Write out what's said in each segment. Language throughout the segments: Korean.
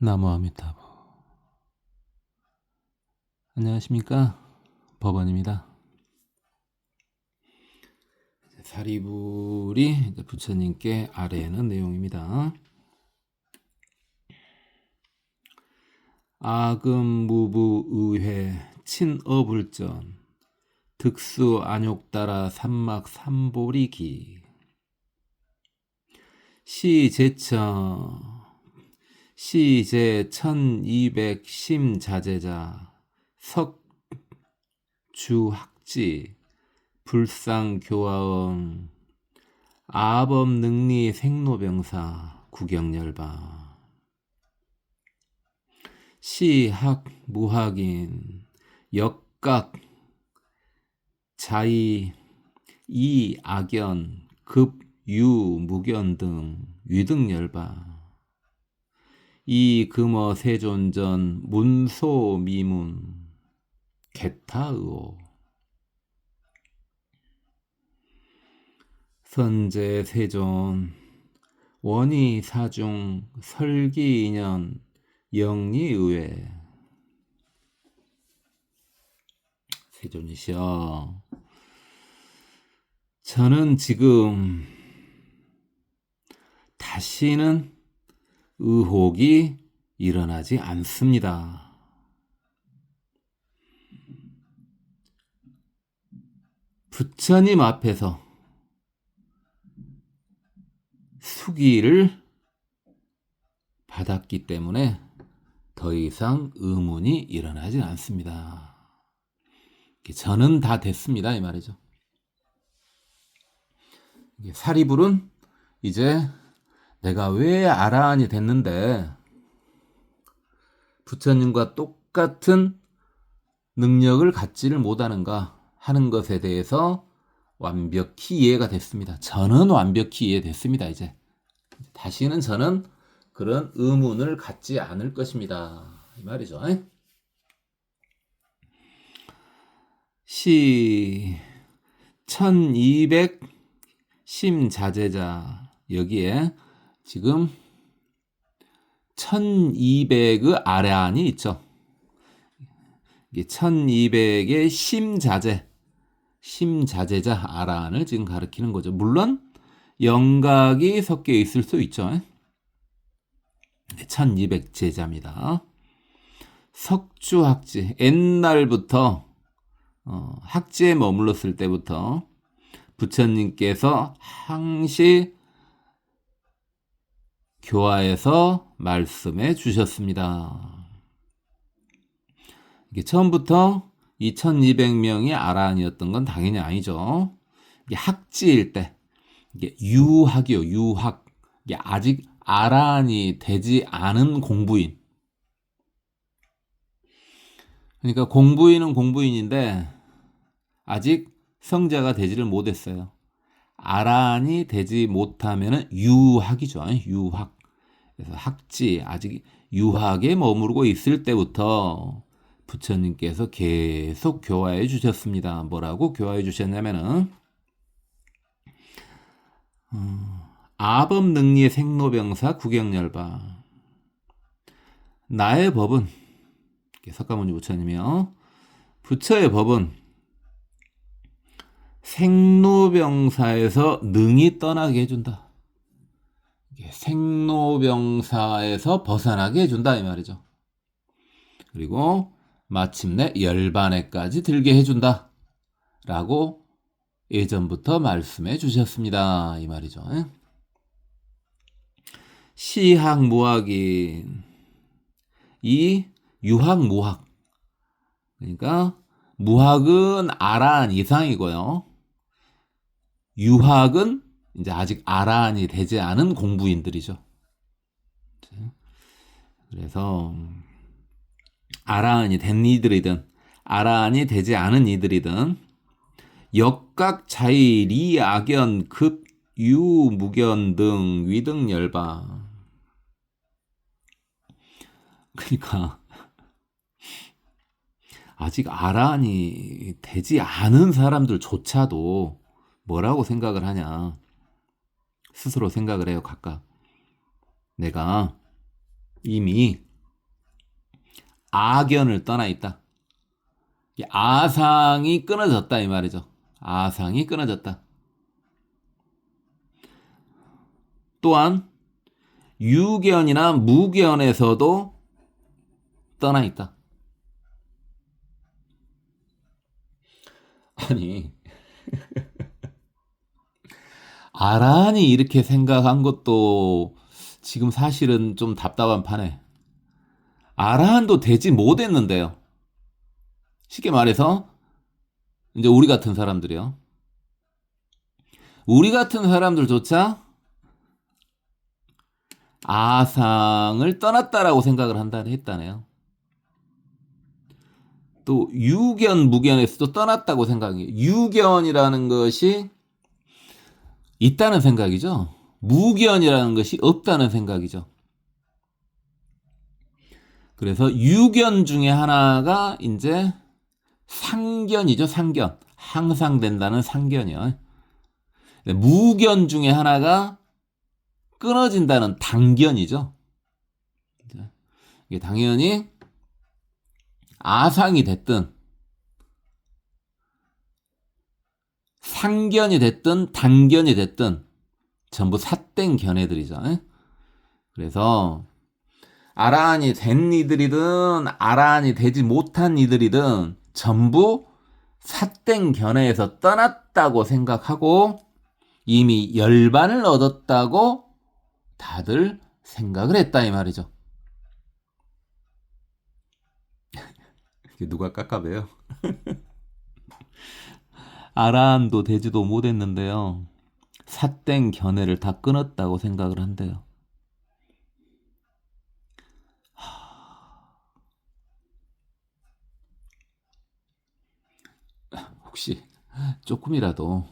나무아미타불. 안녕하십니까, 법원입니다. 사리불이 부처님께 아뢰는 내용입니다. 아금무부의회 친어불전 득수 안욕따라 삼막 삼보리기 시제 1200심 자제자 석주학지 불상교화음 아범능리 생로병사 구경열바 시학 무학인 역각 자이 이악연 급유 무견 등 위등열바 이금어 세존전 문소미문 개타의오 선제 세존 원희 사중 설기인연 영리의회 세존이시여, 저는 지금 다시는 의혹이 일어나지 않습니다. 부처님 앞에서 수기를 받았기 때문에 더 이상 의문이 일어나지 않습니다. 저는 다 됐습니다, 이 말이죠. 사리불은 이제 내가 왜 아라한이 됐는데 부처님과 똑같은 능력을 갖지를 못하는가 하는 것에 대해서 완벽히 이해가 됐습니다. 저는 완벽히 이해됐습니다. 이제 다시는 저는 그런 의문을 갖지 않을 것입니다, 이 말이죠. 시 1200 심자제자, 여기에 지금 1200의 아라한이 있죠. 1200의 심자제자 아라한을 지금 가리키는 거죠. 물론 영각이 섞여 있을 수 있죠. 1200 제자입니다. 석주학지, 옛날부터 학지에 머물렀을 때부터 부처님께서 항시 교화에서 말씀해 주셨습니다. 이게 처음부터 이 1200명이 아라한이었던 건 당연히 아니죠. 이게 학지일 때, 이게 유학이요, 유학. 이게 아직 아라한이 되지 않은 공부인. 그러니까 공부인은 공부인인데 아직 성자가 되지를 못했어요. 아라한이 되지 못하면 유학이죠. 유학. 그래서 학지, 아직 유학에 머무르고 있을 때부터 부처님께서 계속 교화해 주셨습니다. 뭐라고 교화해 주셨냐면은 아법능리 생로병사 구경열바, 나의 법은, 석가모니 부처님이요, 부처의 법은 생로병사에서 능히 떠나게 해준다. 생로병사에서 벗어나게 해준다, 이 말이죠. 그리고 마침내 열반에까지 들게 해준다 라고 예전부터 말씀해 주셨습니다, 이 말이죠. 시학 무학인, 이 유학 무학, 그러니까 무학은 아라한 이상이고요, 유학은 이제 아직 아라한이 되지 않은 공부인들이죠. 그래서 아라한이 된 이들이든 아라한이 되지 않은 이들이든 역각 자의 리악연 급 유무견 등 위등열바, 그러니까 아직 아라한이 되지 않은 사람들조차도 뭐라고 생각을 하냐, 스스로 생각을 해요. 각각 내가 이미 아견을 떠나 있다. 이 아상이 끊어졌다 이 말이죠. 아상이 끊어졌다. 또한 유견이나 무견에서도 떠나 있다. 아니 아란이 이렇게 생각한 것도 지금 사실은 좀 답답한 판에 아라한도 되지 못했는데요. 쉽게 말해서 이제 우리 같은 사람들이요. 우리 같은 사람들조차 아상을 떠났다라고 생각을 했다네요. 또 유견, 무견에서도 떠났다고 생각해요. 유견이라는 것이 있다는 생각이죠. 무견이라는 것이 없다는 생각이죠. 그래서 유견 중에 하나가 이제 상견이죠. 상견. 항상 된다는 상견이요. 무견 중에 하나가 끊어진다는 당견이죠. 이게 당연히 아상이 됐든 상견이 됐든 당견이 됐든 전부 삿된 견해들이죠. 그래서 아라한이 된 이들이든 아라한이 되지 못한 이들이든 전부 삿된 견해에서 떠났다고 생각하고 이미 열반을 얻었다고 다들 생각을 했다 이 말이죠. 누가 깝깝해요? 아라한도 되지도 못했는데요. 삿된 견해를 다 끊었다고 생각을 한대요. 혹시 조금이라도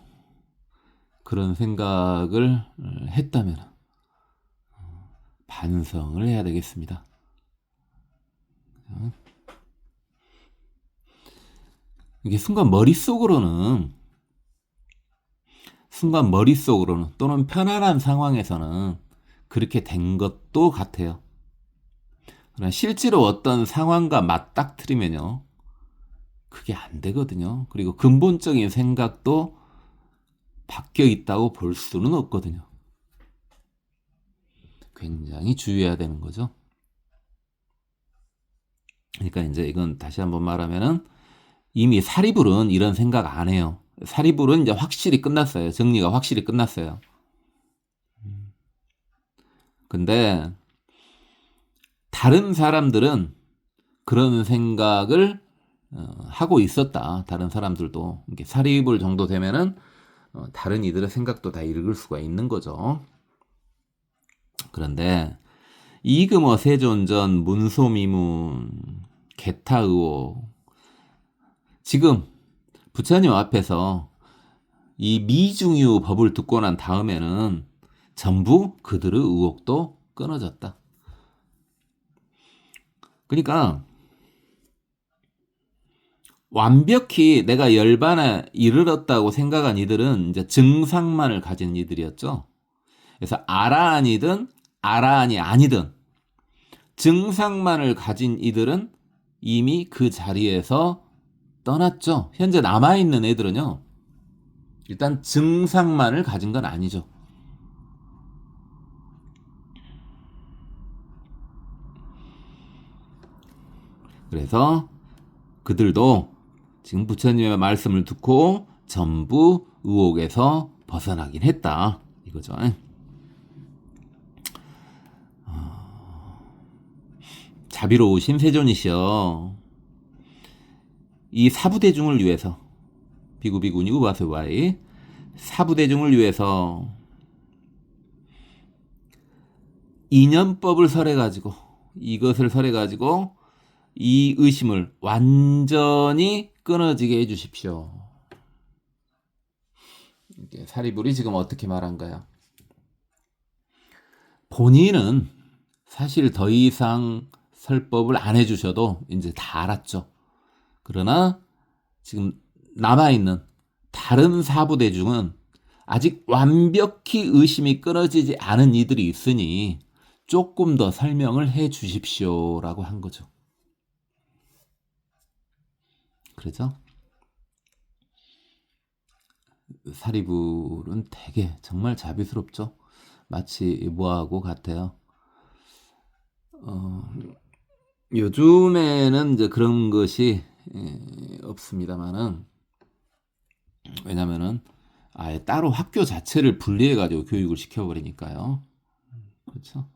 그런 생각을 했다면 반성을 해야 되겠습니다. 이게 순간 머릿속으로는 또는 편안한 상황에서는 그렇게 된 것도 같아요. 그러나 실제로 어떤 상황과 맞닥뜨리면요. 그게 안 되거든요. 그리고 근본적인 생각도 바뀌어 있다고 볼 수는 없거든요. 굉장히 주의해야 되는 거죠. 그러니까 이제 이건 다시 한번 말하면은 이미 사리불은 이런 생각 안 해요. 사리불은 이제 확실히 끝났어요. 정리가 확실히 끝났어요. 근데 다른 사람들은 그런 생각을 하고 있었다. 다른 사람들도 이렇게 사리불 정도 되면은 다른 이들의 생각도 다 읽을 수가 있는 거죠. 그런데 이금어 세존전 문소미문 개타의혹 지금 부처님 앞에서 이 미중유 법을 듣고 난 다음에는 전부 그들의 의혹도 끊어졌다. 그러니까 완벽히 내가 열반에 이르렀다고 생각한 이들은 이제 증상만을 가진 이들이었죠. 그래서 아라한이든 아라한이 아니든 증상만을 가진 이들은 이미 그 자리에서 떠났죠. 현재 남아있는 애들은요. 일단 증상만을 가진 건 아니죠. 그래서 그들도 지금 부처님의 말씀을 듣고 전부 의혹에서 벗어나긴 했다. 이거죠. 자비로우신 세존이시여. 이 사부대중을 위해서 비구비구니 우바세와이 사부대중을 위해서 인연법을 설해가지고 이것을 설해가지고 이 의심을 완전히 끊어지게 해주십시오. 사리불이 지금 어떻게 말한가요? 본인은 사실 더 이상 설법을 안 해주셔도 이제 다 알았죠. 그러나 지금 남아있는 다른 사부대중은 아직 완벽히 의심이 끊어지지 않은 이들이 있으니 조금 더 설명을 해 주십시오라고 한 거죠. 그러죠? 사리불은 되게 정말 자비스럽죠. 마치 뭐하고 같아요. 요즘에는 이제 그런 것이 없습니다만은, 왜냐면은 아예 따로 학교 자체를 분리해 가지고 교육을 시켜버리니까요. 그렇죠.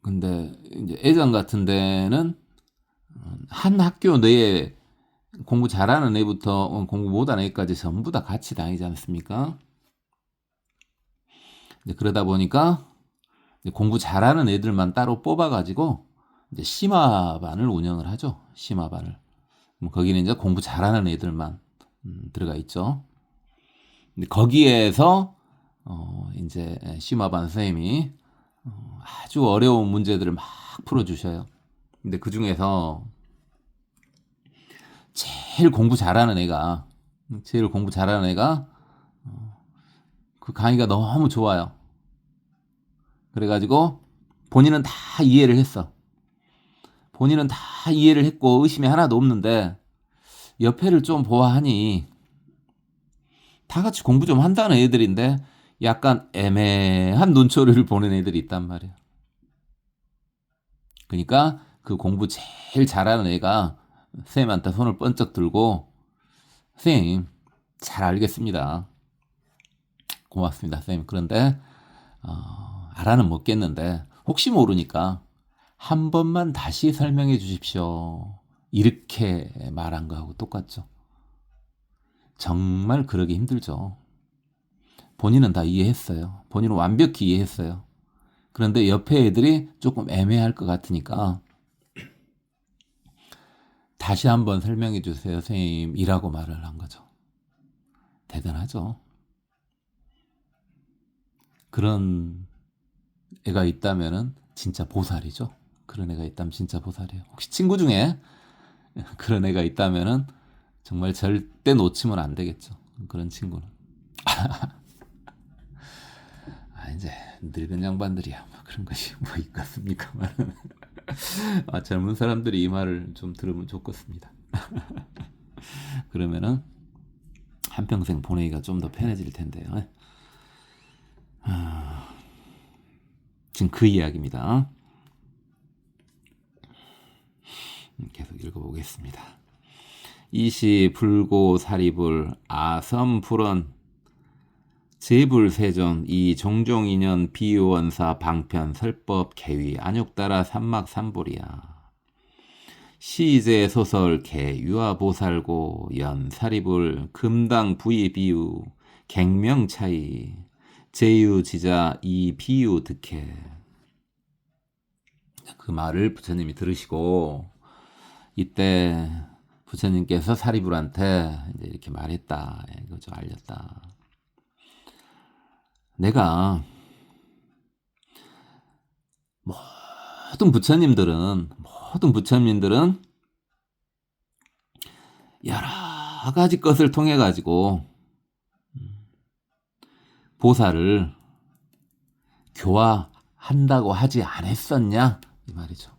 근데 이제 예전 같은 데는 한 학교 내에 공부 잘하는 애부터 공부 못하는 애까지 전부 다 같이 다니지 않습니까? 이제 그러다 보니까 이제 공부 잘하는 애들만 따로 뽑아가지고 이제 심화반을 운영을 하죠. 심화반을. 거기는 이제 공부 잘하는 애들만 들어가 있죠. 근데 거기에서 이제 심화반 선생님이 아주 어려운 문제들을 막 풀어주셔요. 근데 그 중에서 제일 공부 잘하는 애가 그 강의가 너무 좋아요. 그래가지고 본인은 다 이해를 했어. 본인은 다 이해를 했고 의심이 하나도 없는데 옆에를 좀 보아하니 다 같이 공부 좀 한다는 애들인데 약간 애매한 눈초리를 보는 애들이 있단 말이야. 그러니까 그 공부 제일 잘하는 애가 선생님한테 손을 번쩍 들고, 선생님 잘 알겠습니다. 고맙습니다 선생님. 그런데 알아는 먹겠는데 혹시 모르니까 한 번만 다시 설명해 주십시오. 이렇게 말한 거하고 똑같죠. 정말 그러기 힘들죠. 본인은 다 이해했어요. 본인은 완벽히 이해했어요. 그런데 옆에 애들이 조금 애매할 것 같으니까 다시 한번 설명해 주세요 선생님이라고 말을 한 거죠. 대단하죠. 그런 애가 있다면은 진짜 보살이죠. 그런 애가 있다면 진짜 보살이에요. 혹시 친구 중에 그런 애가 있다면은 정말 절대 놓치면 안 되겠죠. 그런 친구는. 이제 늙은 양반들이야 뭐 그런 것이 뭐 있겠습니까만. 젊은 사람들이 이 말을 좀 들으면 좋겠습니다. 그러면은 한평생 보내기가 좀 더 편해질 텐데요. 지금 그 이야기입니다. 계속 읽어보겠습니다. 이시 불고 사리불 아섬불언 제불세존 이 종종인연 비유원사 방편 설법 개위 안육따라 삼막삼불이야. 시제 소설 개 유아보살고 연 사리불 금당 부의 비유 갱명 차이 제유지자 이 비유 득해. 그 말을 부처님이 들으시고 이때 부처님께서 사리불한테 이제 이렇게 말했다. 이거 좀 알렸다. 내가 모든 부처님들은 여러 가지 것을 통해 가지고 보살을 교화한다고 하지 않았었냐 이 말이죠.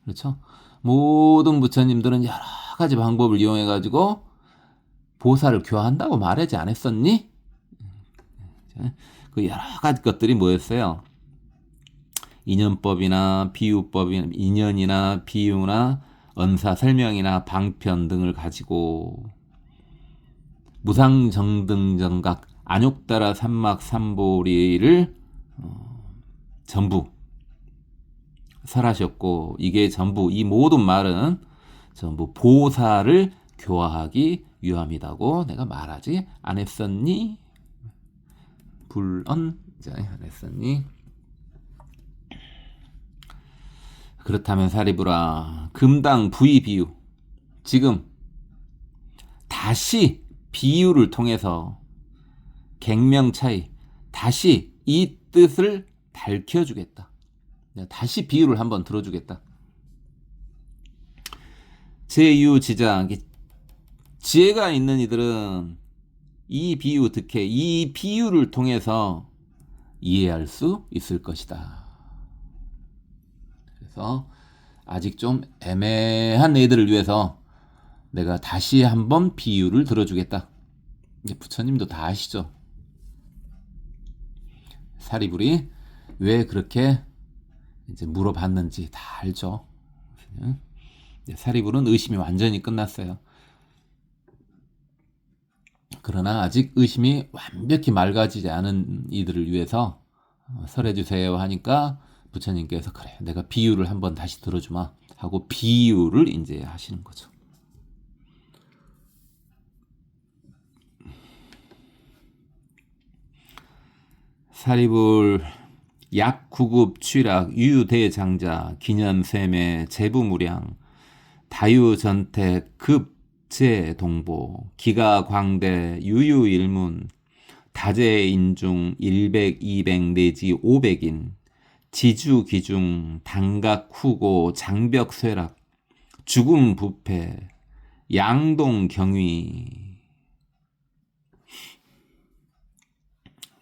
그렇죠? 모든 부처님들은 여러 가지 방법을 이용해 가지고 보살을 교화한다고 말하지 않았었니? 그 여러 가지 것들이 뭐였어요? 인연법이나 비유법이나 인연이나 비유나 언사 설명이나 방편 등을 가지고 무상정등정각 안욕따라 삼막삼보리를 전부 설하셨고, 이게 전부 이 모든 말은 전부 보살을 교화하기 위함이라고 내가 말하지 않았었니? 불언 안했었니? 그렇다면 사리불아 금당 부의 비유 지금 다시 비유를 통해서 갱명 차이 다시 이 뜻을 밝혀주겠다. 다시 비유를 한번 들어주겠다. 제유지자 지혜가 있는 이들은 이 비유 득해 이 비유를 통해서 이해할 수 있을 것이다. 그래서 아직 좀 애매한 애들을 위해서 내가 다시 한번 비유를 들어주겠다. 이제 부처님도 다 아시죠? 사리불이 왜 그렇게 이제 물어봤는지 다 알죠. 사리불은 의심이 완전히 끝났어요. 그러나 아직 의심이 완벽히 맑아지지 않은 이들을 위해서 설해주세요 하니까 부처님께서 그래 내가 비유를 한번 다시 들어주마 하고 비유를 이제 하시는 거죠. 사리불 약구급 취락 유대장자 기년세매 제부무량 다유전택 급제동보 기가광대 유유일문 다재인중 100, 200 내지 500인 지주기중 당각후고 장벽쇠락 죽음부패 양동경위.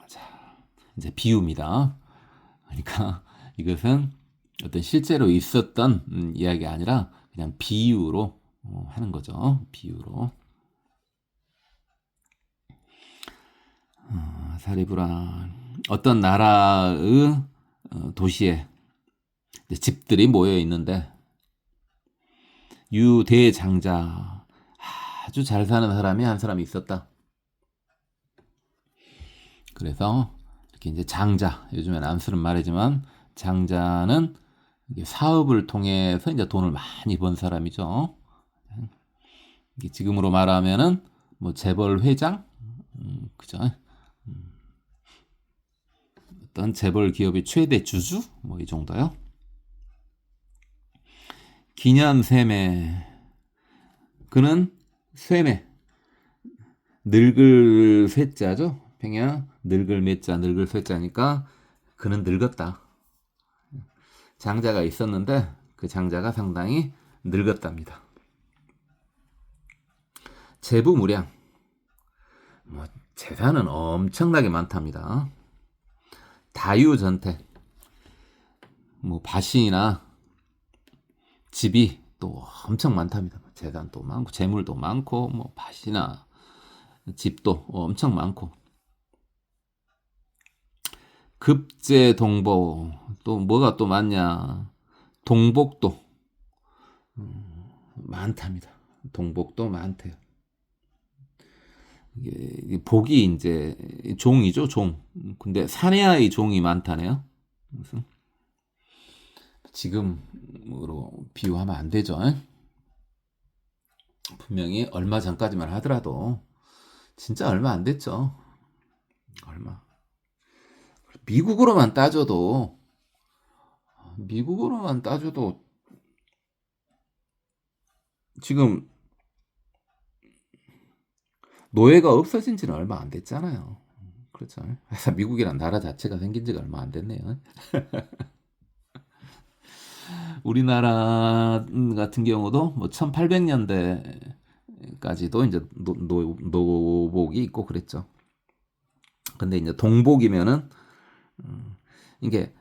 자, 이제 비유입니다. 그러니까 이것은 어떤 실제로 있었던 이야기가 아니라 그냥 비유로 하는 거죠. 비유로. 사리불아 어떤 나라의 도시에 집들이 모여 있는데 유대장자 아주 잘 사는 사람이 한 사람이 있었다. 그래서 이렇게 이제 장자, 요즘엔 안 쓰는 말이지만 장자는 사업을 통해서 이제 돈을 많이 번 사람이죠. 지금으로 말하면은 뭐 재벌 회장, 그죠? 어떤 재벌 기업의 최대 주주, 뭐 이 정도요. 기년세매, 그는 쇠매, 늙을 쇠자죠. 평양 늙을 매자, 늙을 쇠자니까 그는 늙었다. 장자가 있었는데 그 장자가 상당히 늙었답니다. 재부무량, 뭐 재산은 엄청나게 많답니다. 다유전택, 뭐 밭이나 집이 또 엄청 많답니다. 재산도 많고 재물도 많고 뭐 밭이나 집도 엄청 많고 급제동보, 또 뭐가 또 많냐, 동복도 많답니다. 동복도 많대요. 이게 복이 이제 종이죠, 종. 근데 사내아의 종이 많다네요. 무슨 지금으로 비유하면 안 되죠. 분명히 얼마 전까지만 하더라도 진짜 얼마 안 됐죠. 얼마. 미국으로만 따져도 지금 노예가 없어진 지는 얼마 안 됐잖아요. 그렇죠. 그래서 미국이란 나라 자체가 생긴 지가 얼마 안 됐네요. 우리나라 같은 경우도 뭐 1800년대까지도 이제 노복이 있고 그랬죠. 근데 이제 동복이면은 이게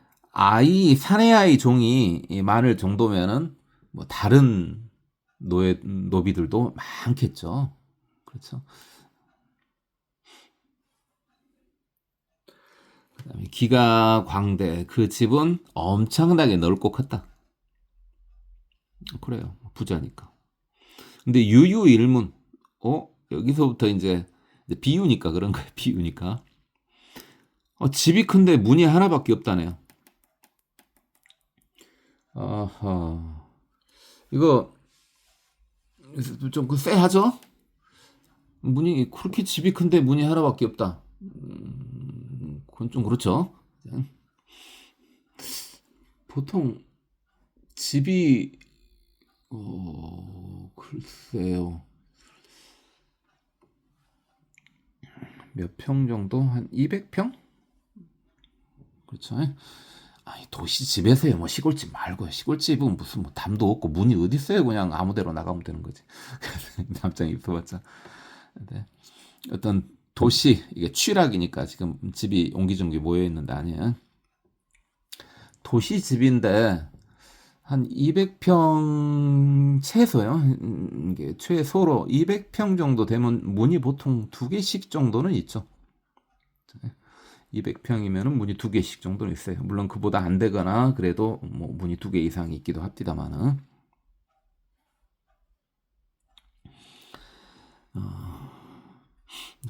사내아이 종이 많을 정도면은 뭐 다른 노비들도 많겠죠. 그렇죠. 그다음에 기가 광대, 그 집은 엄청나게 넓고 컸다. 그래요. 부자니까. 근데 유유일문, 여기서부터 이제 비유니까 그런 거예요. 비유니까. 집이 큰데 문이 하나밖에 없다네요. 이거 좀 쎄하죠? 문이 그렇게 집이 큰데 문이 하나밖에 없다. 그건 좀 그렇죠. 보통 집이 글쎄요. 몇 평 정도? 한 200평? 그렇죠. 아니, 도시 집에서요. 뭐 시골집 말고요. 시골집은 무슨 뭐 담도 없고 문이 어디 있어요. 그냥 아무데로 나가면 되는 거지. 남장이 있어봤자. 네. 어떤 도시, 이게 취락이니까 지금 집이 옹기종기 모여 있는 데 아니에요. 도시 집인데 한 200평 최소요. 이게 최소로 200평 정도 되면 문이 보통 2개씩 정도는 있죠. 200평이면 문이 2개씩 정도는 있어요. 물론 그보다 안 되거나 그래도 뭐 문이 2개 이상이 있기도 합니다만은.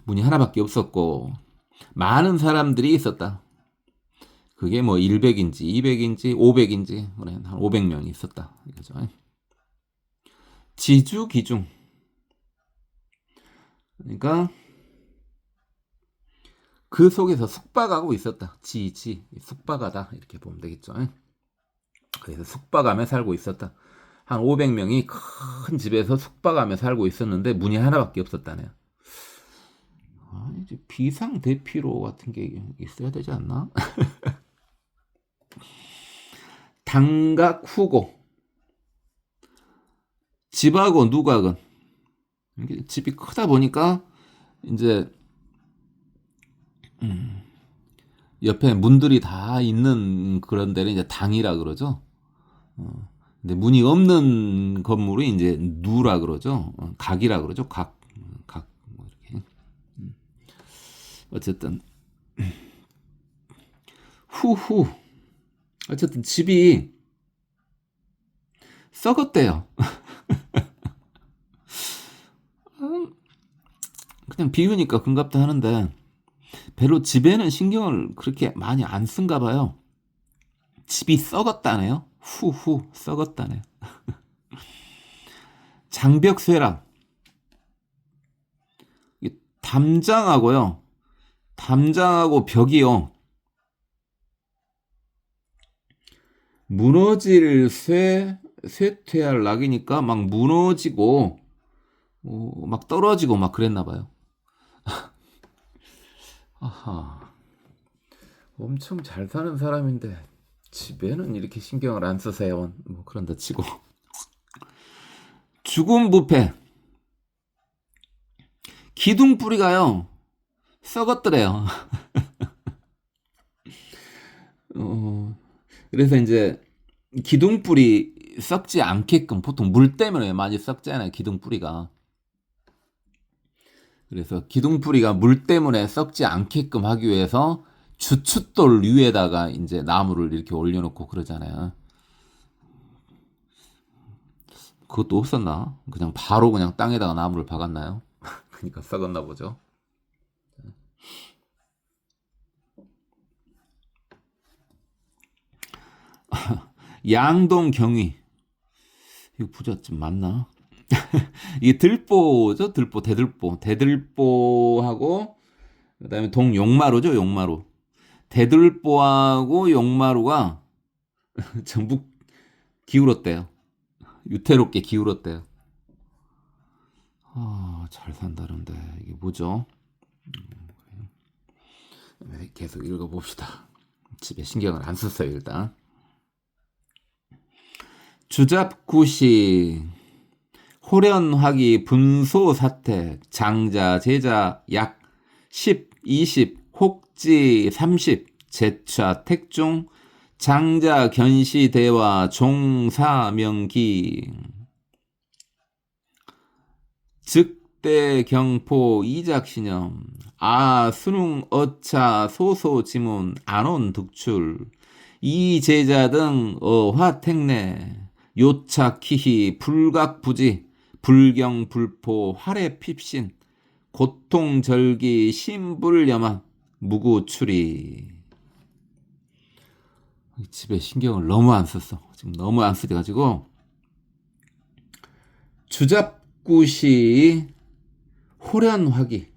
문이 하나밖에 없었고 많은 사람들이 있었다. 그게 뭐 100인지 200인지 500인지 한 500명이 있었다 이거죠. 지주 기중. 그러니까 그 속에서 숙박하고 있었다. 숙박하다 이렇게 보면 되겠죠. 그래서 숙박하며 살고 있었다. 한 500명이 큰 집에서 숙박하며 살고 있었는데 문이 하나밖에 없었다네요. 이제 비상 대피로 같은 게 있어야 되지 않나? 당각 후고. 집하고 누각은 집이 크다 보니까 이제 옆에 문들이 다 있는 그런 데는 이제 당이라 그러죠. 근데 문이 없는 건물이 이제 누라 그러죠. 각이라 그러죠. 각, 뭐 이렇게. 어쨌든 후후. 어쨌든 집이 썩었대요. 그냥 비우니까 금갑다 하는데 별로 집에는 신경을 그렇게 많이 안 쓴가 봐요. 집이 썩었다네요. 후후 썩었다네요. 장벽 쇠락. 담장하고요. 담장하고 벽이요. 무너질 쇠퇴할 낙이니까 막 무너지고 막 떨어지고 막 그랬나 봐요. 아하. 엄청 잘 사는 사람인데 집에는 이렇게 신경을 안 쓰세요. 뭐 그런다 치고. 죽음 부패. 기둥 뿌리가요. 썩었더래요. 그래서 이제 기둥 뿌리 썩지 않게끔 보통 물 때문에 많이 썩잖아요. 기둥 뿌리가. 그래서 기둥 뿌리가 물 때문에 썩지 않게끔 하기 위해서 주춧돌 위에다가 이제 나무를 이렇게 올려놓고 그러잖아요. 그것도 없었나? 그냥 바로 그냥 땅에다가 나무를 박았나요? 그러니까 썩었나 보죠. 양동 경위. 이거 부잣집 맞나? 이게 들보죠, 들보, 대들보, 대들보하고 그다음에 동용마루죠, 용마루. 대들보하고 용마루가 전부 기울었대요. 유태롭게 기울었대요. 잘 산다는데 이게 뭐죠? 계속 읽어봅시다. 집에 신경을 안 썼어요 일단. 주잡구시 호련화기 분소사태 장자 제자 약 10, 20 혹지 30 제차 택중 장자 견시대와 종사명기 즉대경포 이작신염 수능 어차 소소지문 안온 득출 이제자 등 어화택내 요착희희 불각부지 불경불포 활해핍신 고통절기 심불염한 무구추리. 집에 신경을 너무 안 썼어. 지금 너무 안 쓰여가지고 주잡구시 호련화기.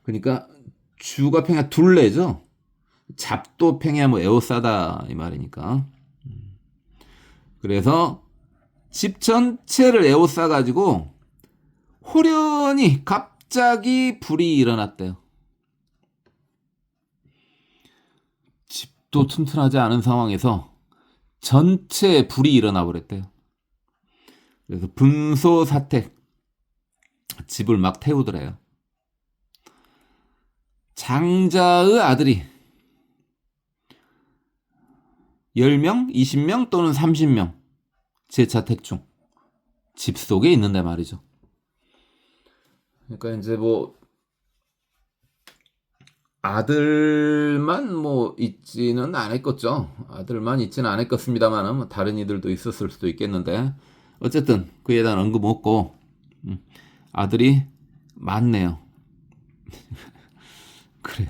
그러니까 주가 평야 둘레죠. 잡도 평야 뭐 에워싸다 이 말이니까. 그래서 집 전체를 에워싸 가지고 호련히 갑자기 불이 일어났대요. 집도 튼튼하지 않은 상황에서 전체에 불이 일어나 버렸대요. 그래서 분소사택 집을 막 태우더래요. 장자의 아들이 10명, 20명 또는 30명 재차택 중 집 속에 있는데 말이죠. 그러니까 이제 뭐 아들만 뭐 있지는 않았겠죠. 아들만 있지는 않았겠습니다만은 뭐 다른 이들도 있었을 수도 있겠는데 어쨌든 그에 대한 언급 없고 아들이 많네요. 그래요.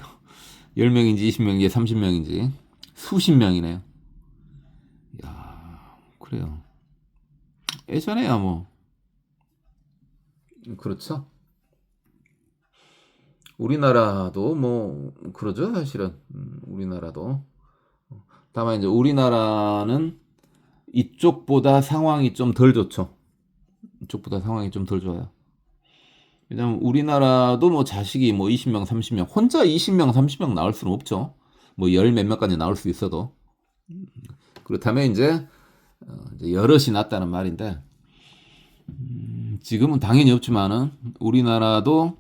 10명인지 20명인지 30명인지 수십 명이네요. 야, 그래요. 예전에야 뭐 그렇죠. 우리나라도 뭐 그러죠, 사실은. 우리나라도. 다만 이제 우리나라는 이쪽보다 상황이 좀 덜 좋죠. 이쪽보다 상황이 좀 덜 좋아요. 왜냐면 우리나라도 뭐 자식이 뭐 20명, 30명, 혼자 20명, 30명 나올 수는 없죠. 뭐 열 몇 명까지 나올 수 있어도. 그렇다면 이제 여럿이 낫다는 말인데, 지금은 당연히 없지만은 우리나라도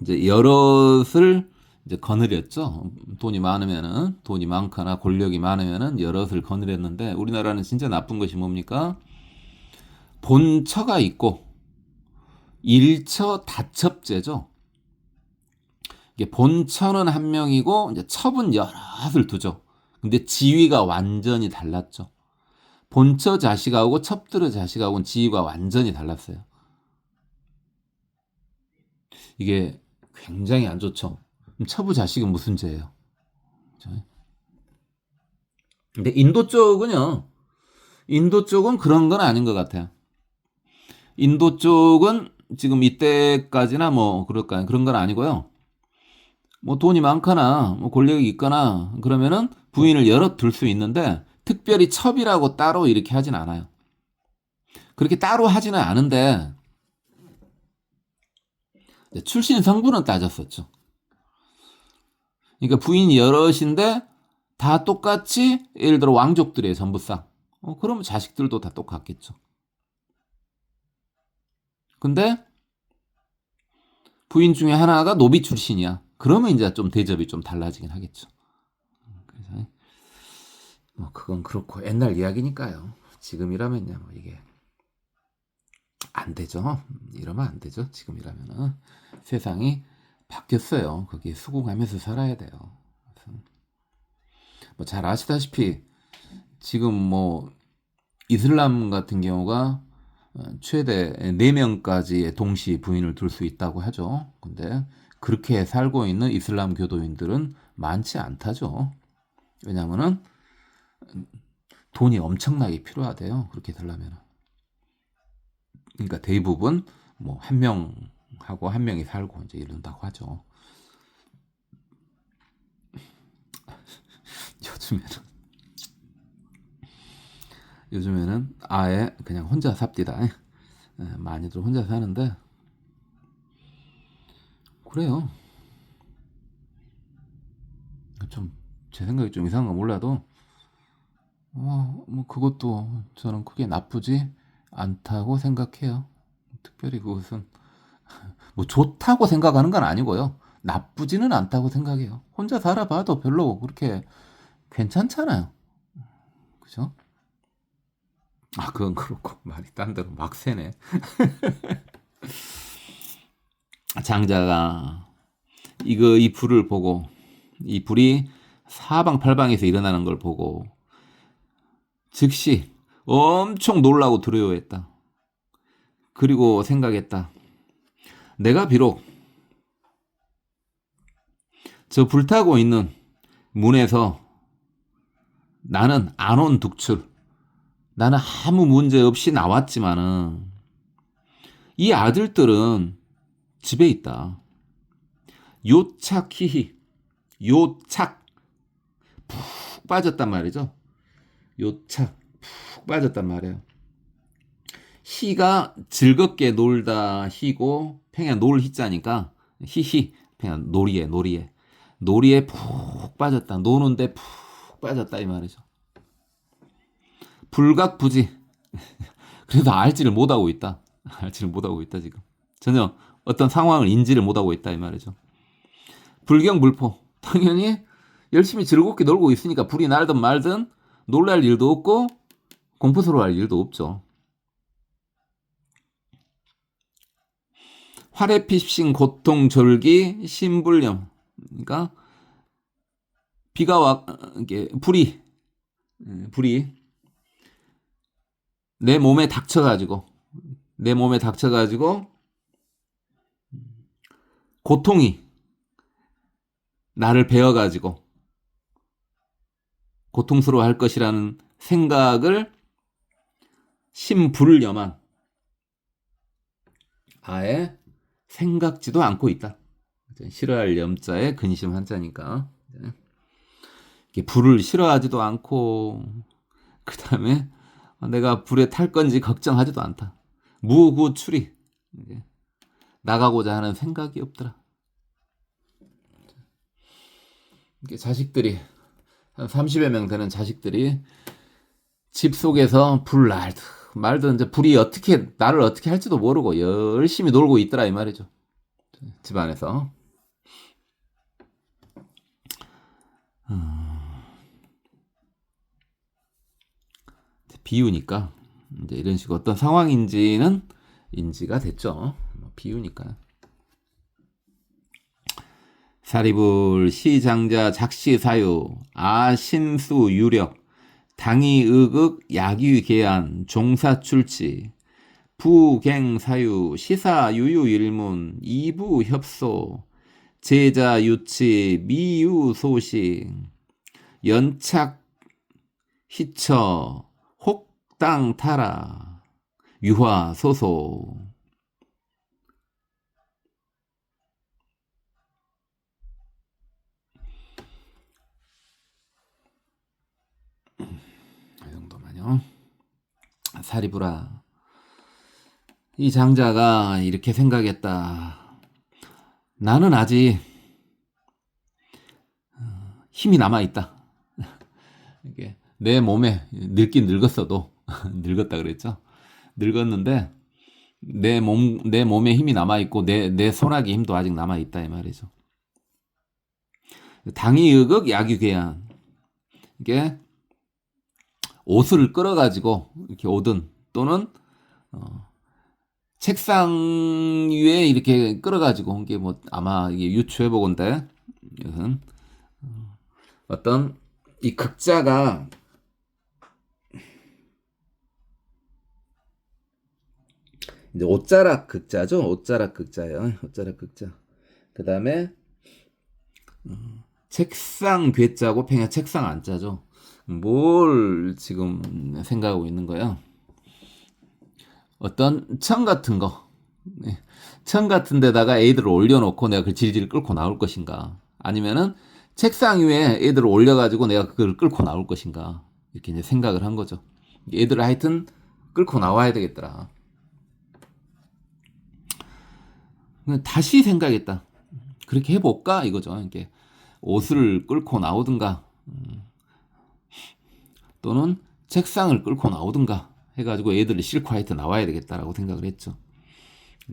이제 여럿을 이제 거느렸죠. 돈이 많으면은, 돈이 많거나 권력이 많으면은 여럿을 거느렸는데, 우리나라는 진짜 나쁜 것이 뭡니까? 본처가 있고 일처 다첩제죠. 이게 본처는 한 명이고 이제 첩은 여럿을 두죠. 근데 지위가 완전히 달랐죠. 본처 자식하고 첩들의 자식하고는 지위가 완전히 달랐어요. 이게 굉장히 안 좋죠. 첩의 자식은 무슨 죄예요? 근데 인도 쪽은 그런 건 아닌 것 같아요. 인도 쪽은 지금 이때까지나 뭐 그럴까요? 그런 건 아니고요. 뭐 돈이 많거나 뭐 권력이 있거나 그러면은 부인을 여럿 둘 수 있는데 특별히 첩이라고 따로 이렇게 하진 않아요. 그렇게 따로 하지는 않은데 출신 성분은 따졌었죠. 그러니까 부인이 여럿인데 다 똑같이 예를 들어 왕족들이에요, 전부 싹. 그러면 자식들도 다 똑같겠죠. 근데 부인 중에 하나가 노비 출신이야. 그러면 이제 좀 대접이 좀 달라지긴 하겠죠. 그래서 뭐 그건 그렇고 옛날 이야기니까요. 지금이라면요, 뭐 이게 안 되죠. 이러면 안 되죠. 지금이라면은 세상이 바뀌었어요. 거기에 수긍하면서 살아야 돼요. 뭐 잘 아시다시피 지금 뭐 이슬람 같은 경우가 최대 4명까지의 동시 부인을 둘 수 있다고 하죠. 근데 그렇게 살고 있는 이슬람 교도인들은 많지 않다죠. 왜냐하면은 돈이 엄청나게 필요하대요. 그렇게 되려면. 그러니까 대부분 뭐 한 명하고 한 명이 살고 이제 이런다고 하죠. 요즘에는 아예 그냥 혼자 삽디다. 많이들 혼자 사는데 그래요. 좀 제 생각이 좀 이상한 거 몰라도 뭐 그것도 저는 크게 나쁘지 않다고 생각해요. 특별히 그것은 뭐 좋다고 생각하는 건 아니고요. 나쁘지는 않다고 생각해요. 혼자 살아봐도 별로 그렇게 괜찮잖아요. 그죠? 그건 그렇고 말이 딴 데로 막 새네. 장자가 이 불을 보고 이 불이 사방팔방에서 일어나는 걸 보고 즉시 엄청 놀라고 두려워했다. 그리고 생각했다. 내가 비록 저 불타고 있는 문에서 나는 안온 둑출, 나는 아무 문제 없이 나왔지만은 이 아들들은 집에 있다. 요착히히, 요착, 푹 빠졌단 말이죠. 요착, 푹 빠졌단 말이에요. 희가 즐겁게 놀다 희고 팽야 놀 희자니까 히히 팽야 놀이에 푹 빠졌다. 노는데 푹 빠졌다 이 말이죠. 불각부지. 그래서 알지를 못하고 있다. 알지를 못하고 있다 지금. 전혀 어떤 상황을 인지를 못하고 있다 이 말이죠. 불경불포. 당연히 열심히 즐겁게 놀고 있으니까 불이 날든 말든 놀랄 일도 없고 공포스러워할 일도 없죠. 활에 피신 고통 졸기 신불염. 그러니까 비가 와 이게 불이 내 몸에 닥쳐가지고 고통이 나를 베어가지고 고통스러워할 것이라는 생각을 심불염한 아예 생각지도 않고 있다. 싫어할 염자에 근심 한자니까 불을 싫어하지도 않고 그 다음에 내가 불에 탈 건지 걱정하지도 않다. 무구추리 나가고자 하는 생각이 없더라. 자식들이 한 30여 명 되는 자식들이 집 속에서 불 날든 말든 이제 불이 나를 어떻게 할지도 모르고 열심히 놀고 있더라 이 말이죠. 집 안에서. 비유니까 이제 이런 식으로 어떤 상황인지는 인지가 됐죠. 비유니까. 사리불 시장자 작시사유 아신수 유력 당이의극 야기계안 종사출치 부갱사유 시사유유일문 이부협소 제자유치 미유소식 연착 희처 혹당타라 유화소소. 이 정도만요. 사리불아, 이 장자가 이렇게 생각했다. 나는 아직 힘이 남아있다. 이게 내 몸에 늙긴 늙었어도 늙었다 그랬죠. 늙었는데 내 몸에 힘이 남아있고 내 손아귀 힘도 아직 남아있다 이 말이죠. 당이의극 야기괴한, 이게 옷을 끌어가지고 이렇게 오든 또는 책상 위에 이렇게 끌어가지고 이게 뭐 아마 이게 유추해보건데 이것은 어떤 이 극자가 이제 옷자락 극자죠. 옷자락 극자예요. 옷자락 극자. 그 다음에 책상 괴자고 팽에 책상 안자죠. 뭘 지금 생각하고 있는 거야? 어떤 천 같은 거, 천 같은 데다가 애들을 올려놓고 내가 그 질질 끌고 나올 것인가? 아니면은 책상 위에 애들을 올려가지고 내가 그걸 끌고 나올 것인가? 이렇게 이제 생각을 한 거죠. 애들을 하여튼 끌고 나와야 되겠더라. 다시 생각했다. 그렇게 해볼까? 이거죠. 이렇게 옷을 끌고 나오든가, 또는 책상을 끌고 나오든가 해가지고 애들을 싣고 하여튼 나와야 되겠다라고 생각을 했죠.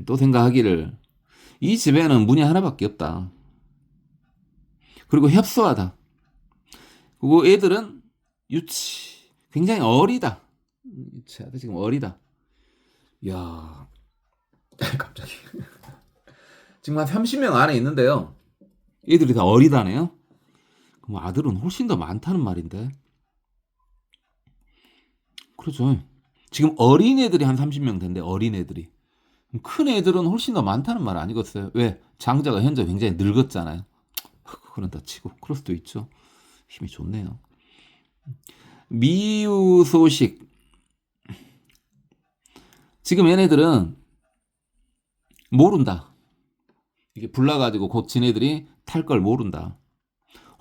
또 생각하기를 이 집에는 문이 하나밖에 없다. 그리고 협소하다. 그리고 애들은 굉장히 어리다. 유치하다. 지금 어리다. 이야, 갑자기 지금 한 30명 안에 있는데요. 애들이 다 어리다네요. 그럼 아들은 훨씬 더 많다는 말인데. 그렇죠. 지금 어린애들이 한 30명 된대. 어린애들이. 큰 애들은 훨씬 더 많다는 말 아니겠어요? 왜? 장자가 현재 굉장히 늙었잖아요. 그런다 치고 그럴 수도 있죠. 힘이 좋네요. 미유소식. 지금 얘네들은 모른다. 이게 불나가지고 곧 지네들이 탈 걸 모른다.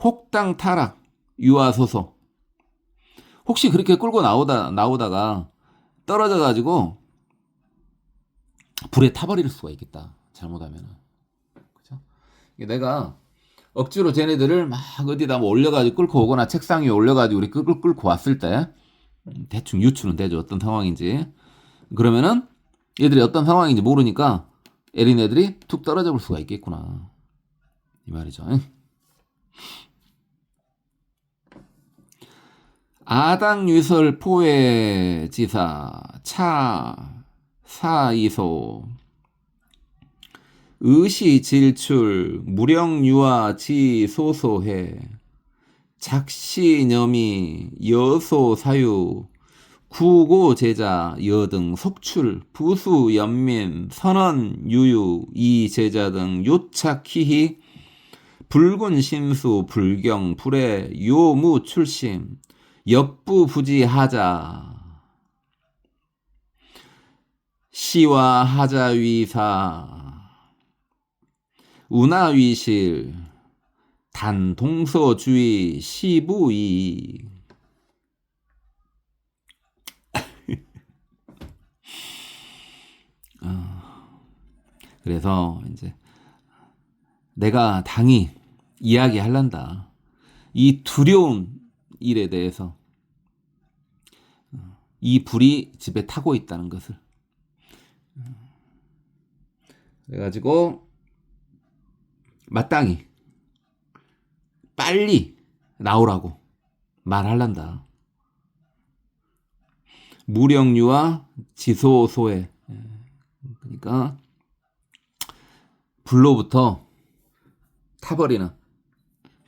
혹당 타락 유아소소. 혹시 그렇게 끌고 나오다가 떨어져가지고 불에 타버릴 수가 있겠다. 잘못하면은. 그죠? 내가 억지로 쟤네들을 막 어디다 뭐 올려가지고 끌고 오거나 책상 위에 올려가지고 우리 끌고 왔을 때 대충 유추는 되죠. 어떤 상황인지. 그러면은 얘들이 어떤 상황인지 모르니까 어린애들이 툭 떨어져 볼 수가 있겠구나. 이 말이죠. 아당유설 포회지사 차 사이소 의시질출 무령유아 지소소해 작시념이 여소사유 구고제자 여등 속출 부수연민 선언유유 이제자 등 요착희희 불군심수 불경 불의 요무출심 역부부지하자 시와 하자위사 운하위실 단동서주의 시부이 그래서 이제 내가 당이 이야기할란다. 이 두려운 일에 대해서 이 불이 집에 타고 있다는 것을. 그래가지고 마땅히 빨리 나오라고 말할란다. 무령유와 지소소에 그러니까 불로부터 타버리는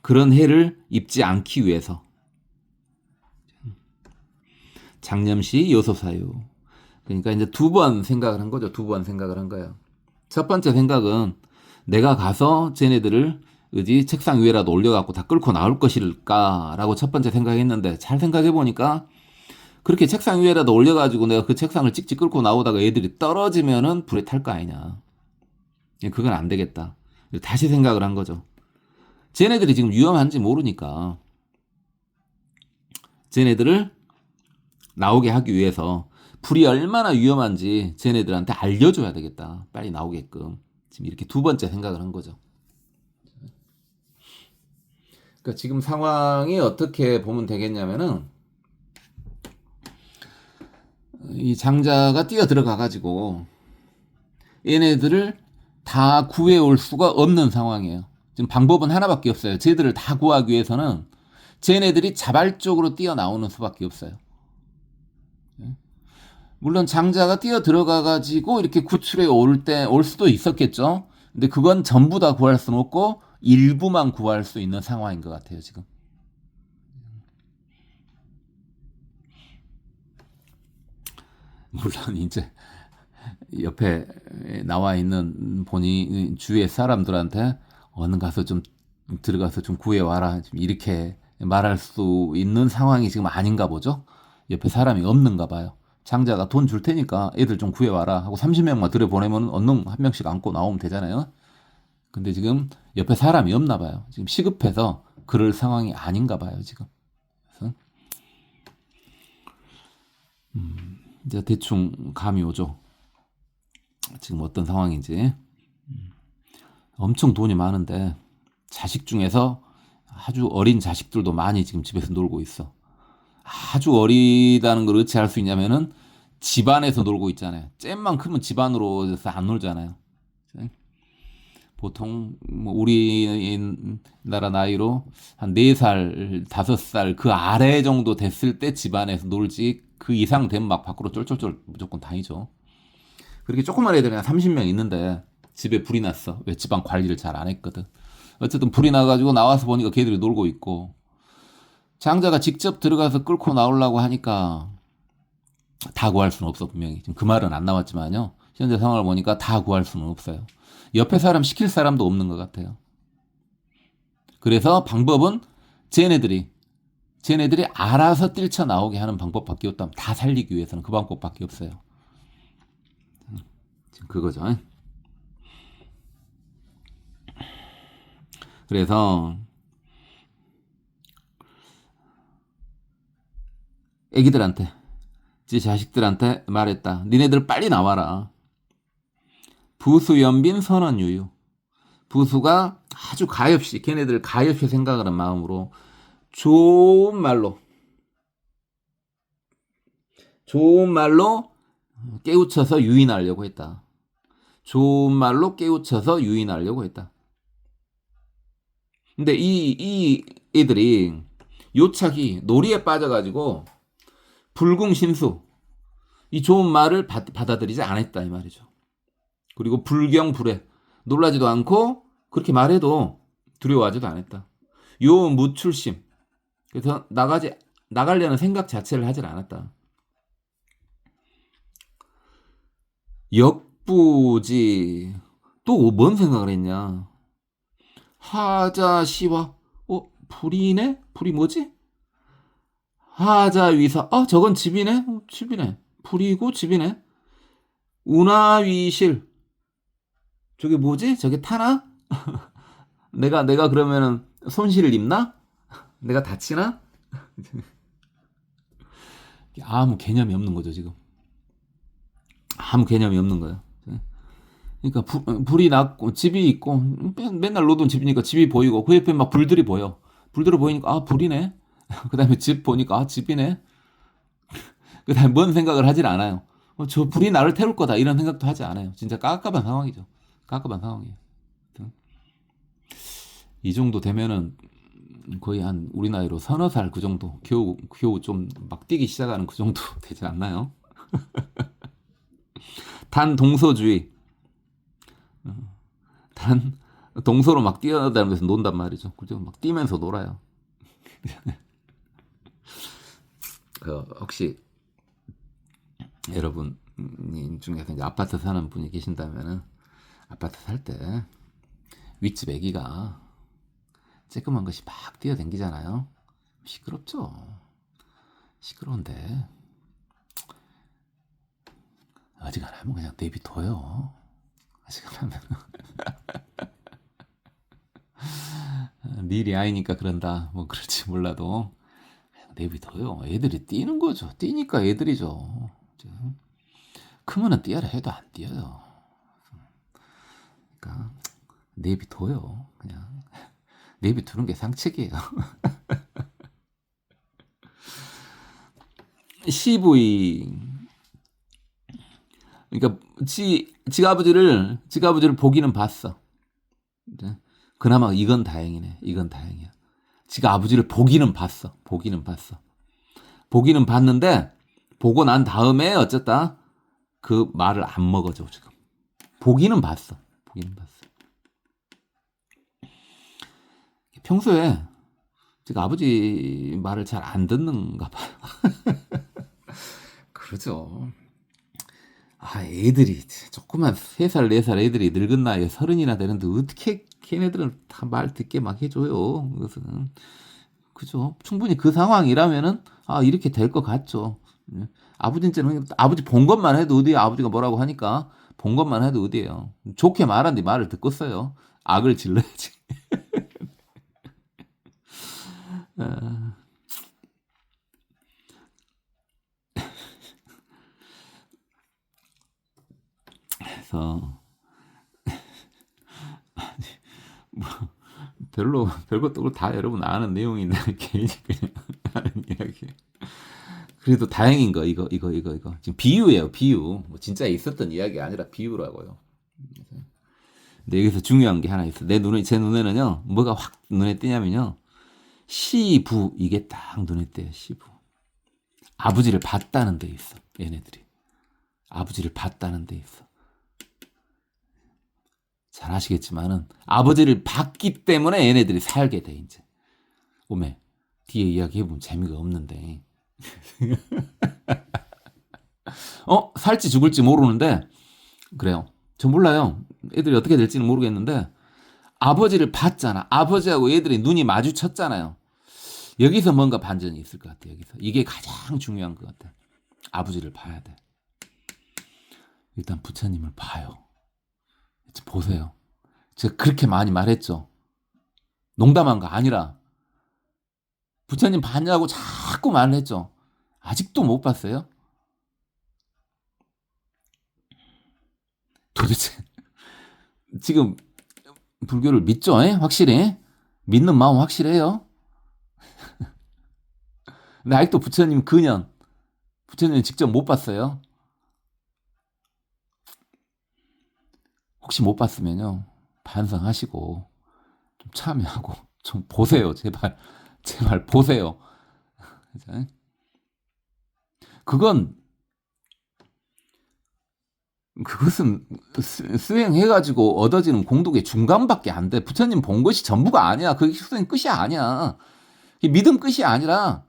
그런 해를 입지 않기 위해서 장념시 요소사유. 그러니까 이제 두 번 생각을 한 거죠. 두 번 생각을 한 거예요. 첫 번째 생각은 내가 가서 쟤네들을 책상 위에라도 올려갖고 다 끌고 나올 것일까라고 첫 번째 생각했는데 잘 생각해보니까 그렇게 책상 위에라도 올려가지고 내가 그 책상을 찍찍 끌고 나오다가 애들이 떨어지면은 불에 탈 거 아니냐. 그건 안 되겠다. 다시 생각을 한 거죠. 쟤네들이 지금 위험한지 모르니까 쟤네들을 나오게 하기 위해서 불이 얼마나 위험한지 쟤네들한테 알려줘야 되겠다. 빨리 나오게끔. 지금 이렇게 두 번째 생각을 한 거죠. 그러니까 지금 상황이 어떻게 보면 되겠냐면은 이 장자가 뛰어 들어가 가지고 얘네들을 다 구해올 수가 없는 상황이에요. 지금 방법은 하나밖에 없어요. 쟤들을 다 구하기 위해서는 쟤네들이 자발적으로 뛰어나오는 수밖에 없어요. 물론 장자가 뛰어 들어가 가지고 이렇게 구출해 올 수도 있었겠죠. 근데 그건 전부 다 구할 수는 없고 일부만 구할 수 있는 상황인 것 같아요, 지금. 물론 이제 옆에 나와 있는 본인 주위의 사람들한테 얼른 가서 좀 들어가서 좀 구해와라 이렇게 말할 수 있는 상황이 지금 아닌가 보죠. 옆에 사람이 없는가 봐요. 장자가 돈 줄 테니까 애들 좀 구해와라 하고 30명만 들여보내면 언능 한 명씩 안고 나오면 되잖아요. 근데 지금 옆에 사람이 없나 봐요. 지금 시급해서 그럴 상황이 아닌가 봐요, 지금. 그래서 이제 대충 감이 오죠. 지금 어떤 상황인지. 엄청 돈이 많은데 자식 중에서 아주 어린 자식들도 많이 지금 집에서 놀고 있어. 아주 어리다는 걸 어찌 알 수 있냐면은 집안에서 놀고 있잖아요. 잼만 크면 집안으로 안 놀잖아요. 보통 뭐 우리나라 나이로 한 4살, 5살 그 아래 정도 됐을 때 집안에서 놀지 그 이상 되면 막 밖으로 쫄쫄쫄 무조건 다니죠. 그렇게 조그만 애들이 한 30명 있는데 집에 불이 났어. 왜? 집안 관리를 잘 안 했거든. 어쨌든 불이 나가지고 나와서 보니까 걔들이 놀고 있고 장자가 직접 들어가서 끌고 나오려고 하니까 다 구할 수는 없어, 분명히. 지금 그 말은 안 나왔지만요. 현재 상황을 보니까 다 구할 수는 없어요. 옆에 사람 시킬 사람도 없는 것 같아요. 그래서 방법은 쟤네들이 알아서 뛰쳐나오게 하는 방법밖에 없다. 다 살리기 위해서는 그 방법밖에 없어요. 지금 그거죠. 그래서 애기들한테 지 자식들한테 말했다. 니네들 빨리 나와라. 부수연빈 선언유유. 부수가 아주 가엾이 걔네들 가엾이 생각하는 마음으로 좋은 말로 깨우쳐서 유인하려고 했다. 좋은 말로 깨우쳐서 유인하려고 했다. 근데 이 애들이 요착이 놀이에 빠져가지고 불궁신수 이 좋은 말을 받아들이지 않았다 이 말이죠. 그리고 불경불회 놀라지도 않고 그렇게 말해도 두려워하지도 않았다. 요 무출심 그래서 나가려는 생각 자체를 하질 않았다. 역부지 또 뭔 생각을 했냐? 하자시와 불이네? 불이 뭐지? 하자위사 저건 집이네? 집이네. 불이고 집이네. 운하위실 저게 뭐지? 저게 타나? 내가 그러면은 손실을 입나? 내가 다치나? 아무 개념이 없는 거죠 지금. 아무 개념이 없는 거예요. 그러니까 불이 났고 집이 있고 맨날 노던 집이니까 집이 보이고 그 옆에 막 불들이 보여. 불들이 보이니까 불이네. 그다음에 집 보니까 집이네. 그다음에 뭔 생각을 하질 않아요. 저 불이 나를 태울 거다 이런 생각도 하지 않아요. 진짜 깝깝한 상황이죠. 깝깝한 상황이에요. 이 정도 되면은 거의 한 우리 나이로 서너 살 그 정도 겨우 좀 막 뛰기 시작하는 그 정도 되지 않나요? 단 동서주의. 단 동서로 막 뛰어다니면서 논단 말이죠. 그죠? 막 뛰면서 놀아요. 혹시 여러분 중에서 이제 아파트 사는 분이 계신다면은 아파트 살 때 윗집 애기가 쬐끄만 것이 막 뛰어댕기잖아요. 시끄럽죠. 시끄러운데 어지간하면 그냥 내비둬요. 어지간하면 미리 아이니까 그런다. 뭐 그럴지 몰라도 그냥 내비둬요. 애들이 뛰는 거죠. 뛰니까 애들이죠. 크면은 뛰어라 해도 안 뛰어요. 그러니까 내비둬요. 그냥 내비두는 게 상책이에요. CV 그러니까 지가 아버지를 보기는 봤어. 그나마 이건 다행이네. 이건 다행이야. 지가 아버지를 보기는 봤어. 보기는 봤는데 보고 난 다음에 어쨌다 그 말을 안 먹어줘 지금. 보기는 봤어. 평소에 제가 아버지 말을 잘 안 듣는가 봐요. 그러죠. 애들이 조그만 3살 4살 애들이 늙은 나이에 30이나 되는데 어떻게 걔네들은 다 말 듣게 막 해줘요. 그것은 그죠. 충분히 그 상황이라면은 이렇게 될 것 같죠. 아버지는 아버지 본 것만 해도 어디에 아버지가 뭐라고 하니까 본 것만 해도 어디에요. 좋게 말한뒤 말을 듣고 써요. 악을 질러야지. 그래서 뭐 별것도 다 여러분 아는 내용인데 괜히 그냥 하는 이야기. 그래도 다행인 거 이거 지금 비유예요. 비유. 뭐 진짜 있었던 이야기 아니라 비유라고요. 근데 여기서 중요한 게 하나 있어. 제 눈에는요 뭐가 확 눈에 띄냐면요 시부 이게 딱 눈에 띄어요. 시부. 아버지를 봤다는 데 있어. 얘네들이 아버지를 봤다는 데 있어. 잘 아시겠지만은 아버지를 봤기 때문에 얘네들이 살게 돼 이제. 오메 뒤에 이야기해보면 재미가 없는데 살지 죽을지 모르는데 그래요. 저 몰라요. 애들이 어떻게 될지는 모르겠는데 아버지를 봤잖아. 아버지하고 애들이 눈이 마주쳤잖아요. 여기서 뭔가 반전이 있을 것 같아. 여기서 이게 가장 중요한 것 같아. 아버지를 봐야 돼. 일단 부처님을 봐요. 보세요. 제가 그렇게 많이 말했죠. 농담한 거 아니라 부처님 봤냐고 자꾸 말을 했죠. 아직도 못 봤어요? 도대체 지금 불교를 믿죠? 확실히? 믿는 마음 확실해요? 근데 아직도 부처님 직접 못 봤어요? 혹시 못 봤으면요 반성하시고 좀 참여하고 좀 보세요. 제발 제발 보세요. 그것은 수행해가지고 얻어지는 공덕의 중간밖에 안 돼. 부처님 본 것이 전부가 아니야. 그게 수행 끝이 아니야. 믿음 끝이 아니라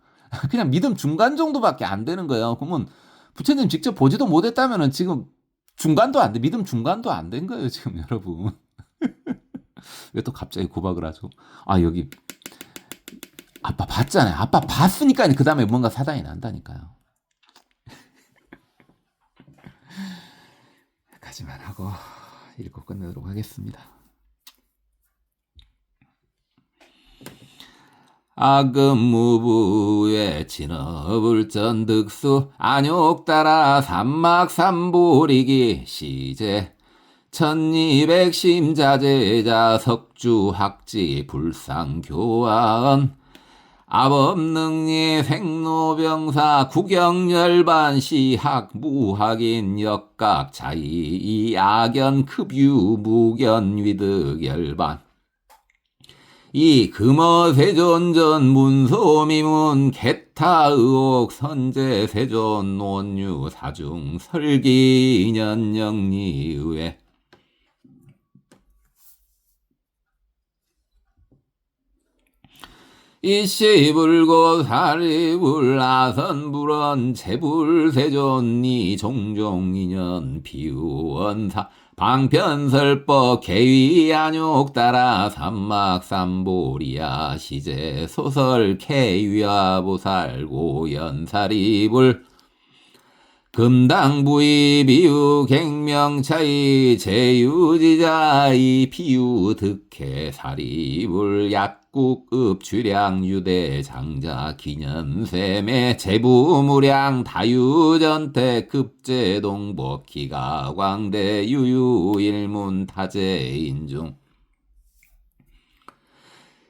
그냥 믿음 중간 정도밖에 안 되는 거예요. 그러면 부처님 직접 보지도 못했다면은 지금 중간도 안 돼. 믿음 중간도 안 된 거예요, 지금 여러분. 왜 또 갑자기 구박을 하죠? 아, 여기 아빠 봤잖아요. 아빠 봤으니까 그 다음에 뭔가 사단이 난다니까요. 까지만 하고 읽고 끝내도록 하겠습니다. 악음무부의 진업을전득수 안욕따라 삼막삼보리기 시제 천이백심자제자 석주학지 불상교화언 압업능리 생로병사 구경열반 시학 무학인 역각 자이 악연 급유 무견 위득열반 이 금어세존전 문소미문 개타의옥 선제세존 논유 사중 설기인연영리의회 이시불고 사리불 아선불언 재불세존니 종종인연 비우원사 방편설법 개위안욕따라 삼막삼보리야 시제 소설 개위아보살 고연사리불 금당부의 비유 갱명차이 제유지자이 비유 득해 사리불 약국읍 주량 유대 장자 기념세매 제부무량 다유전태 급제동법 기가광대 유유일문 타제인중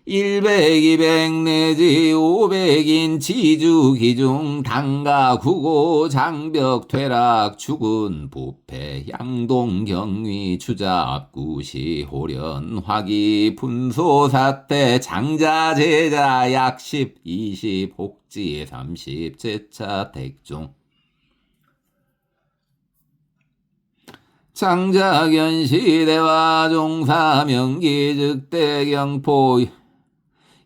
100, 200 내지 500인 지주기중 당가 구고 장벽 퇴락 죽은 부패 양동 경위 추잡구시 호련 화기 분소 사태 장자 제자 약십 20 혹지 30 제차 택중 장자견시대와 종사명기즉대경포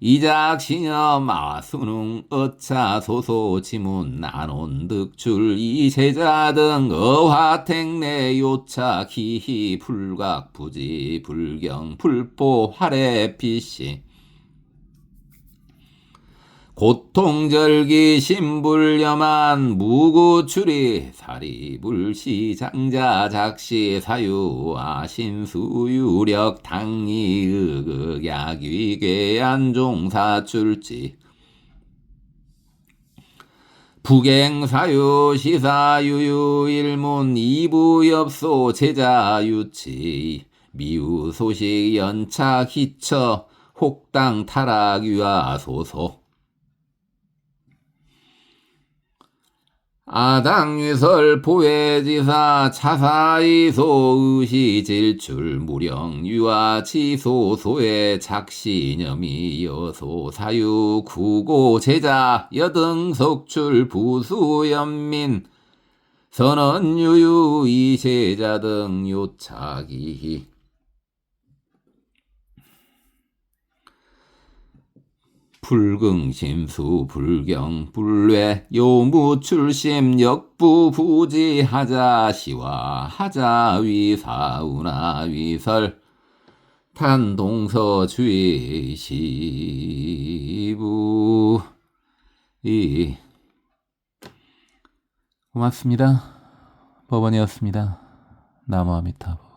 이작신염 아수능 어차 소소 지문 난온득출 이세자 등 어화택내 요차 기희 불각 부지 불경 불포 활해 피시 고통절기 신불염한 무구추리 사리불시 장자 작시 사유 아신수유력 당이의극 약위괴안 종사출지 부갱사유 시사유유 일문 이부엽소 제자유치 미우소식 연차 기처 혹당 타락유아소소 아당유설 포회지사 차사이소 의시질출 무령 유아치소 소회 작시념이 여소 사유 구고 제자 여등석출 부수연민 선언유유 이세자 등 요차기 불긍심수 불경 불외 요무출심 역부 부지 하자시와 하자위사우나 위설 탄동서 주의시부 고맙습니다. 법원이었습니다. 나무 아미타불.